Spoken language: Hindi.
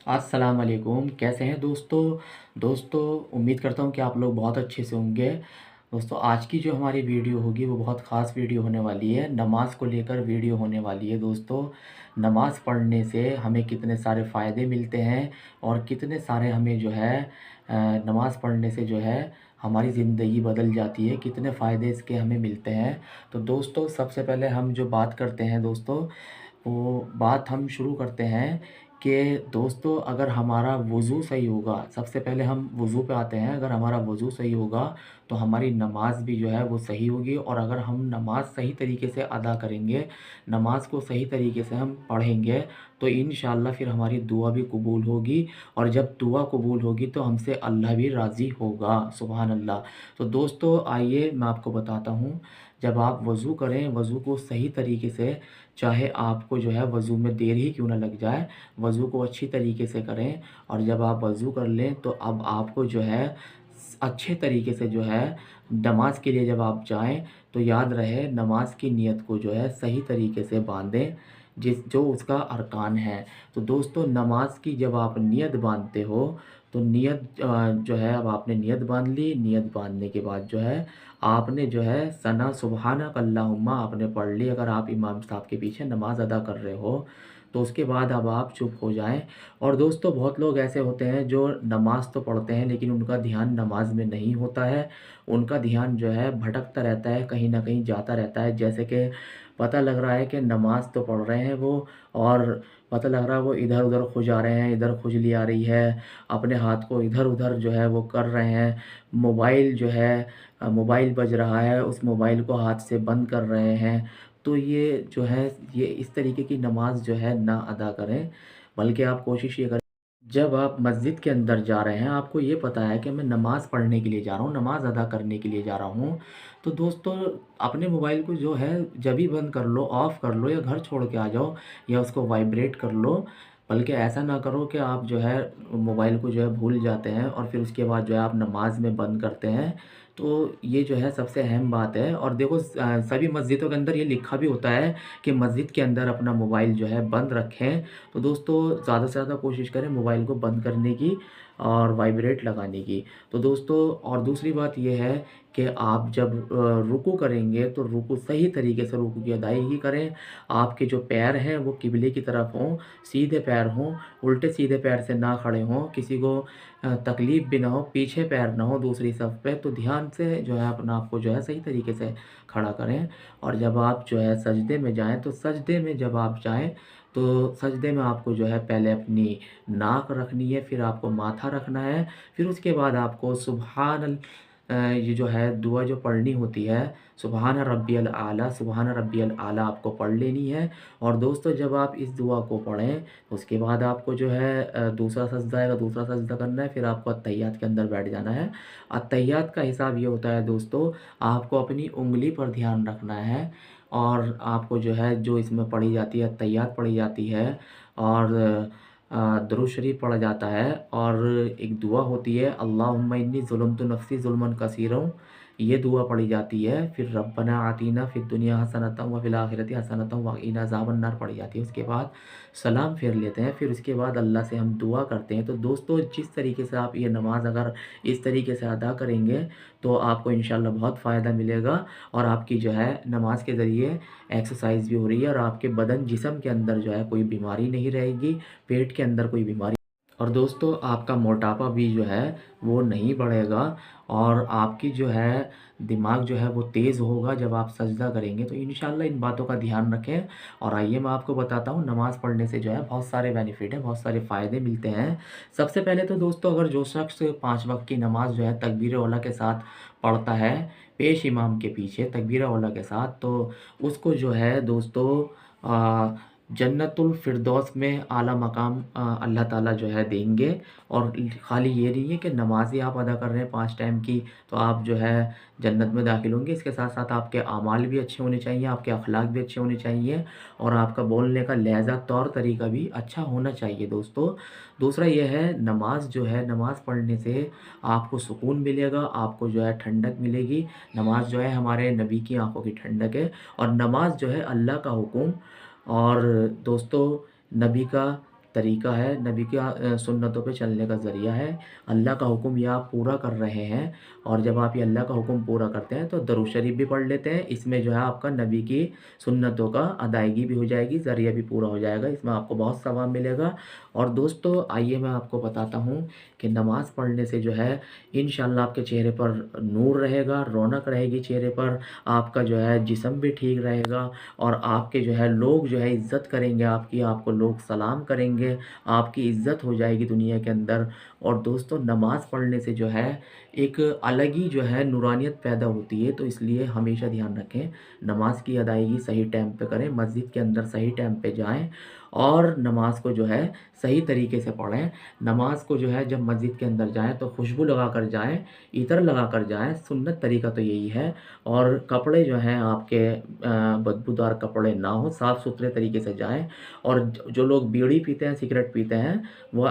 अस्सलाम वालेकुम। कैसे हैं दोस्तों? दोस्तों, उम्मीद करता हूँ कि आप लोग बहुत अच्छे से होंगे। दोस्तों, आज की जो हमारी वीडियो होगी वो बहुत ख़ास वीडियो होने वाली है। नमाज़ को लेकर वीडियो होने वाली है दोस्तों। नमाज़ पढ़ने से हमें कितने सारे फ़ायदे मिलते हैं और कितने सारे हमें जो है नमाज़ पढ़ने से जो है हमारी ज़िंदगी बदल जाती है, कितने फ़ायदे इसके हमें मिलते हैं। तो दोस्तों, सबसे पहले हम जो बात करते हैं दोस्तों, वो बात हम शुरू करते हैं कि दोस्तों, अगर हमारा वज़ू सही होगा, सबसे पहले हम वज़ू पे आते हैं। अगर हमारा वज़ू सही होगा तो हमारी नमाज़ भी जो है वो सही होगी, और अगर हम नमाज़ सही तरीके से अदा करेंगे, नमाज़ को सही तरीके से हम पढ़ेंगे, तो इंशाअल्लाह फिर हमारी दुआ भी कबूल होगी, और जब दुआ कबूल होगी तो हमसे अल्लाह भी राज़ी होगा। सुभान अल्लाह। तो दोस्तों, आइए मैं आपको बताता हूँ। जब आप वज़ू करें, वज़ू को सही तरीके से, चाहे आपको जो है वज़ू में देर ही क्यों ना लग जाए, वज़ू को अच्छी तरीके से करें। और जब आप वज़ू कर लें तो अब आपको जो है अच्छे तरीके से जो है नमाज़ के लिए जब आप जाएँ, तो याद रहे नमाज़ की नीयत को जो है सही तरीके से बाँधें, जिस जो उसका अरकान है। तो दोस्तों, नमाज़ की जब आप नियत बाँधते हो, तो नियत जो है, अब आपने नियत बाँध ली। नियत बाँधने के बाद जो है आपने जो है सना सुबहानक अल्लाहुम्मा आपने पढ़ ली, अगर आप इमाम साहब के पीछे नमाज़ अदा कर रहे हो। तो उसके बाद अब आप चुप हो जाएँ। और दोस्तों, बहुत लोग ऐसे होते हैं जो नमाज़ तो पढ़ते हैं लेकिन उनका ध्यान नमाज़ में नहीं होता है। उनका ध्यान जो है भटकता रहता है, कहीं न कहीं जाता रहता है। जैसे कि पता लग रहा है कि नमाज़ तो पढ़ रहे हैं वो, और पता लग रहा है वो इधर-उधर खुजा रहे हैं, इधर खुजली आ रही है, अपने हाथ को इधर-उधर जो है वो कर रहे हैं। मोबाइल जो है मोबाइल बज रहा है, उस मोबाइल को हाथ से बंद कर रहे हैं। तो ये जो है, ये इस तरीके की नमाज़ जो है ना अदा करें, बल्कि आप कोशिश ये करें, जब आप मस्जिद के अंदर जा रहे हैं, आपको ये पता है कि मैं नमाज़ पढ़ने के लिए जा रहा हूँ, नमाज़ अदा करने के लिए जा रहा हूँ, तो दोस्तों, अपने मोबाइल को जो है जभी बंद कर लो, ऑफ़ कर लो, या घर छोड़ के आ जाओ, या उसको वाइब्रेट कर लो। बल्कि ऐसा ना करो कि आप जो है मोबाइल को जो है भूल जाते हैं और फिर उसके बाद जो है आप नमाज़ में बंद करते हैं। तो ये जो है सबसे अहम बात है। और देखो, सभी मस्जिदों के अंदर ये लिखा भी होता है कि मस्जिद के अंदर अपना मोबाइल जो है बंद रखें। तो दोस्तों, ज़्यादा से ज़्यादा कोशिश करें मोबाइल को बंद करने की और वाइब्रेट लगाने की। तो दोस्तों, और दूसरी बात ये है कि आप जब रुकू करेंगे तो रुकू सही तरीके से रुकू की अदायगी करें। आपके जो पैर हैं वो किबले की तरफ हों, सीधे पैर हों, उल्टे सीधे पैर से ना खड़े हों, किसी को तकलीफ़ भी ना हो, पीछे पैर ना हो दूसरी सफ़ पे। तो ध्यान से जो है अपना आप को जो है सही तरीके से खड़ा करें। और जब आप जो है सजदे में जाएँ, तो सजदे में जब आप जाएँ, तो सजदे में आपको जो है पहले अपनी नाक रखनी है, फिर आपको माथा रखना है, फिर उसके बाद आपको ये जो है दुआ जो पढ़नी होती है, सुबहान रब्बियल आला, सुबहान रब्बियल आला आपको पढ़ लेनी है। और दोस्तों, जब आप इस दुआ को पढ़ें, तो उसके बाद आपको जो है दूसरा सजदा आएगा, दूसरा सजदा करना है, फिर आपको अत्तहियात के अंदर बैठ जाना है। अत्तहियात का हिसाब ये होता है दोस्तों, आपको अपनी उँगली पर ध्यान रखना है, और आपको जो है जो इसमें पढ़ी जाती है, अत्तहियात पढ़ी जाती है, और दुरूद शरीफ पढ़ा जाता है, और एक दुआ होती है, अल्लाहुम्मा इन्नी ज़ुलमतु नफ़्सी ज़ुल्मन कसीरन, ये दुआ पढ़ी जाती है। फिर रब्बना आतीना फ़िद दुनिया हसनतन व फ़िल आखिरति हसनतन व क़िना अज़ाबन्नार पढ़ी जाती है। उसके बाद सलाम फेर लेते हैं, फिर उसके बाद अल्लाह से हम दुआ करते हैं। तो दोस्तों, जिस तरीके से आप ये नमाज़ अगर इस तरीके से अदा करेंगे, तो आपको इंशाअल्लाह बहुत फ़ायदा मिलेगा, और आपकी जो है नमाज़ के ज़रिए एक्सरसाइज़ भी हो रही है, और आपके बदन जिस्म के अंदर जो है कोई बीमारी नहीं रहेगी, पेट के अंदर कोई बीमारी, और दोस्तों, आपका मोटापा भी जो है वो नहीं बढ़ेगा, और आपकी जो है दिमाग जो है वो तेज़ होगा जब आप सजदा करेंगे। तो इंशाअल्लाह इन बातों का ध्यान रखें। और आइए मैं आपको बताता हूँ, नमाज़ पढ़ने से जो है बहुत सारे बेनिफिट हैं, बहुत सारे फ़ायदे मिलते हैं। सबसे पहले तो दोस्तों, अगर जो शख्स 5 वक़्त की नमाज़ जो है तकबीर औला के साथ पढ़ता है, पेश इमाम के पीछे तकबीर औला के साथ, तो उसको जो है दोस्तों अ, जन्नतुल फ़िरदौस में आला मकाम अल्लाह ताला जो है देंगे। और खाली ये नहीं है कि नमाज़ ही आप अदा कर रहे हैं 5 टाइम की, तो आप जो है जन्नत में दाखिल होंगे। इसके साथ-साथ आपके अमाल भी अच्छे होने चाहिए, आपके अखलाक भी अच्छे होने चाहिए, और आपका बोलने का लहज़ा, तौर तरीका भी अच्छा होना चाहिए दोस्तों। दूसरा ये है, नमाज़ जो है, नमाज़ पढ़ने से आपको सुकून मिलेगा, आपको जो है ठंडक मिलेगी। नमाज़ जो है हमारे नबी की आँखों की ठंडक है, और नमाज़ जो है अल्लाह का हुक्म, और दोस्तों, नबी का तरीका है, नबी का सुन्नतों पे चलने का ज़रिया है। अल्लाह का हुक्म ये आप पूरा कर रहे हैं, और जब आप ये अल्लाह का हुक्म पूरा करते हैं तो दरूद शरीफ भी पढ़ लेते हैं। इसमें जो है आपका नबी की सुन्नतों का अदायगी भी हो जाएगी, ज़रिया भी पूरा हो जाएगा, इसमें आपको बहुत सवाब मिलेगा। और दोस्तों आइए मैं आपको बताता हूँ कि नमाज़ पढ़ने से जो है इंशाअल्लाह आपके चेहरे पर नूर रहेगा, रौनक रहेगी चेहरे पर, आपका जो है जिस्म भी ठीक रहेगा, और आपके जो है लोग जो है इज़्ज़त करेंगे आपकी, आपको लोग सलाम करेंगे, आपकी इज़्ज़त हो जाएगी दुनिया के अंदर। और दोस्तों नमाज़ पढ़ने से जो है एक अलग ही जो है नूरानियत पैदा होती है, तो इसलिए हमेशा ध्यान रखें, नमाज़ की अदायगी सही टाइम पे करें, मस्जिद के अंदर सही टाइम पे जाएँ, और नमाज़ को जो है सही तरीके से पढ़ें। नमाज़ को जो है जब मस्जिद के अंदर जाएँ तो खुशबू लगा कर जाएँ, इत्र लगा कर जाएँ, सुन्नत तरीका तो यही है। और कपड़े जो हैं आपके बदबूदार कपड़े ना हों, साफ़ सुथरे तरीके से जाएँ। और जो लोग बीड़ी पीते हैं, सिगरेट पीते हैं, वो